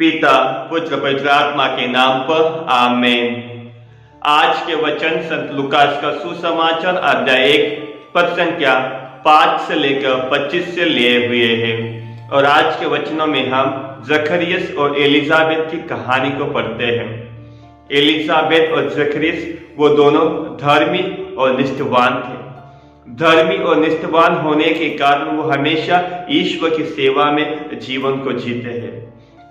पिता पुत्र पवित्र आत्मा के नाम पर आमेन। आज के वचन संत लूकास का सुसमाचार अध्याय 1 पद संख्या 5 से लेकर 25 से लिए हुए हैं। और आज के वचनों में हम जकरियस और एलिजाबेथ की कहानी को पढ़ते हैं। एलिजाबेथ और जकरियस वो दोनों धर्मी और निष्ठावान थे। धर्मी और निष्ठावान होने के कारण वो हमेशा ईश्वर की सेवा में जीवन को जीते हैं,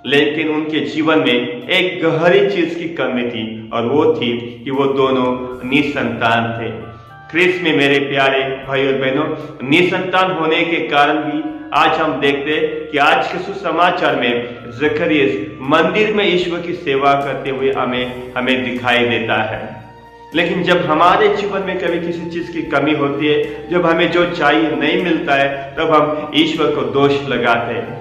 लेकिन उनके जीवन में एक गहरी चीज की कमी थी और वो थी कि वो दोनों निसंतान थे। ख्रिस्त में मेरे प्यारे भाई और बहनों, निसंतान होने के कारण भी आज हम देखते हैं कि आज के सुसमाचार में जकरियस मंदिर में ईश्वर की सेवा करते हुए हमें दिखाई देता है। लेकिन जब हमारे जीवन में कभी किसी चीज की कमी होती है, जब हमें जो चाहिए नहीं मिलता है, तब हम ईश्वर को दोष लगाते हैं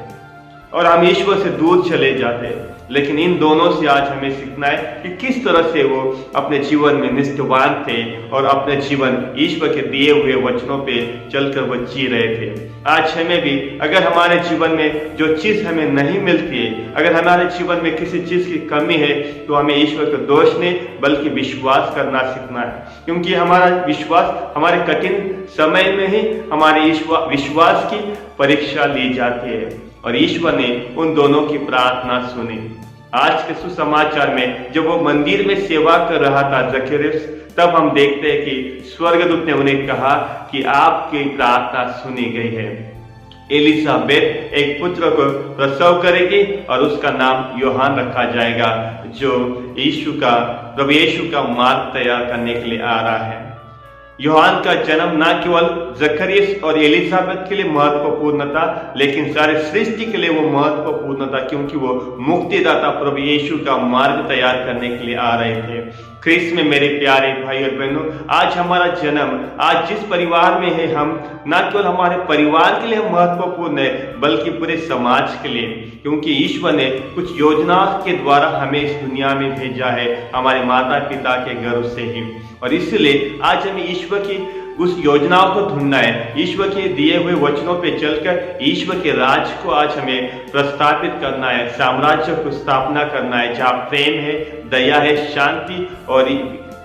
और हम ईश्वर से दूर चले जाते हैं। लेकिन इन दोनों से आज हमें सीखना है कि किस तरह से वो अपने जीवन में निष्ठावान थे और अपने जीवन ईश्वर के दिए हुए वचनों पे चलकर वो जी रहे थे। आज हमें भी अगर हमारे जीवन में जो चीज हमें नहीं मिलती है, अगर हमारे जीवन में किसी चीज की कमी है, तो हमें ईश्वर का दोष नहीं बल्कि विश्वास करना सीखना है। क्योंकि हमारा विश्वास हमारे कठिन समय में ही हमारे विश्वास की परीक्षा ली जाती है और ईश्वर ने उन दोनों की प्रार्थना सुनी। आज के सुसमाचार में जब वो मंदिर में सेवा कर रहा था जकरियस, तब हम देखते हैं कि स्वर्गदूत ने उन्हें कहा कि आपकी प्रार्थना सुनी गई है। एलिजाबेथ एक पुत्र को प्रसव करेगी और उसका नाम यूहन्ना रखा जाएगा, जो प्रभु यीशु का मार्ग तैयार करने के लिए आ रहा है। यूहन्ना का जन्म न केवल जकरियस और एलिजाबेथ के लिए महत्वपूर्ण था, लेकिन सारे सृष्टि के लिए वो महत्वपूर्ण था, क्योंकि वो मुक्तिदाता प्रभु यीशु का मार्ग तैयार करने के लिए आ रहे थे। ख्रिस्त में मेरे प्यारे भाई और बहनों, आज हमारा जन्म, आज जिस परिवार में है हम, न केवल हमारे परिवार के लिए महत्वपूर्ण है बल्कि पूरे समाज के लिए, क्योंकि ईश्वर ने कुछ योजना के द्वारा हमें इस दुनिया में भेजा है, हमारे माता पिता के गर्भ से ही। और इसलिए आज हमें ईश्वर की उस योजनाओं को ढूंढना है, ईश्वर के दिए हुए वचनों पे चलकर ईश्वर के राज को आज हमें प्रस्तावित करना है, साम्राज्य को स्थापना करना है, जहाँ प्रेम है, दया है, शांति और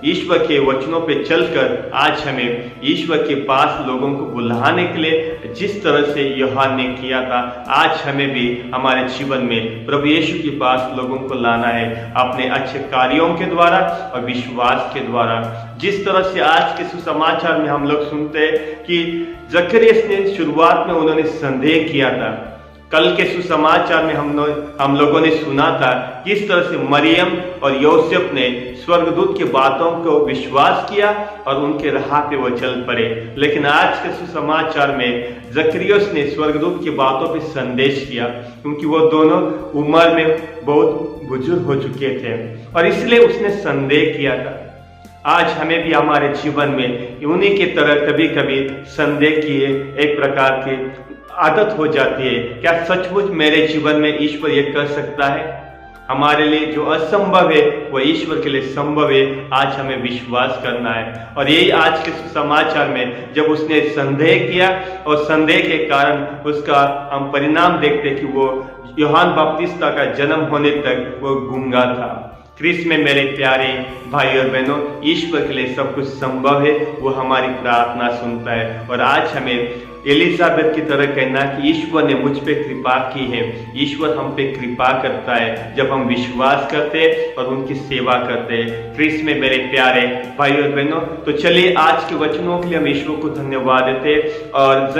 ईश्वर के वचनों पे चलकर आज हमें ईश्वर के पास लोगों को बुलाने के लिए जिस तरह से यूहन्ना ने किया था, आज हमें भी हमारे जीवन में प्रभु यीशु के पास लोगों को लाना है, अपने अच्छे कार्यों के द्वारा और विश्वास के द्वारा। जिस तरह से आज के सुसमाचार में हम लोग सुनते हैं कि जकरियस ने शुरुआत में उन्होंने संदेह किया था। कल के सुसमाचार में हम लोगों ने सुना था किस तरह से मरियम और यूसुफ ने स्वर्गदूत की बातों को विश्वास किया और उनके राह पे वो चल पड़े। लेकिन आज के सुसमाचार में जकरियस ने स्वर्गदूत की बातों पे संदेश किया, क्योंकि वो दोनों उम्र में बहुत बुजुर्ग हो चुके थे और इसलिए उसने संदेह किया था। आज हमें भी हमारे जीवन में उन्हीं की तरह कभी कभी संदेह की एक प्रकार की आदत हो जाती है। क्या सचमुच मेरे जीवन में ईश्वर ये कर सकता है? हमारे लिए जो असंभव है वो ईश्वर के लिए संभव है। आज हमें विश्वास करना है और यही आज के समाचार में जब उसने संदेह किया और संदेह के कारण उसका हम परिणाम देखते कि वो यूहन्ना बपतिस्मा का जन्म होने तक वो गूंगा था। ख्रिस्त में मेरे प्यारे भाई और बहनों, ईश्वर के लिए सब कुछ संभव है, वो हमारी प्रार्थना सुनता है। और आज हमें एलिजाबेथ की तरह कहना कि ईश्वर ने मुझ पे कृपा की है, ईश्वर हम पे कृपा करता है जब हम विश्वास करते हैं और उनकी सेवा करते हैं। ख्रिस्त में मेरे प्यारे भाई और बहनों, तो चलिए आज के वचनों के लिए हम ईश्वर को धन्यवाद देते हैं और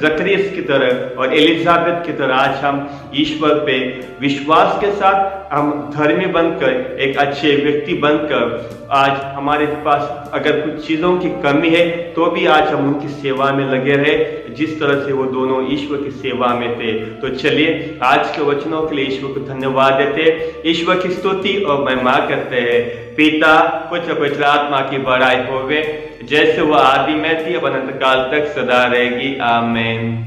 जकरियस की तरह और एलिजाबेथ की तरह आज हम ईश्वर पे विश्वास के साथ हम धर्मी बनकर, एक अच्छे व्यक्ति बनकर, आज हमारे पास अगर कुछ चीजों की कमी है तो भी आज हम उनकी सेवा में लगे रहे, जिस तरह से वो दोनों ईश्वर की सेवा में थे। तो चलिए आज के वचनों के लिए ईश्वर को धन्यवाद देते, ईश्वर की स्तुति और महिमा करते हैं। पिता पुत्र पवित्र आत्मा की बड़ाई होवे, जैसे वह आदि में थी अब अनंत काल तक सदा रहेगी। आमीन।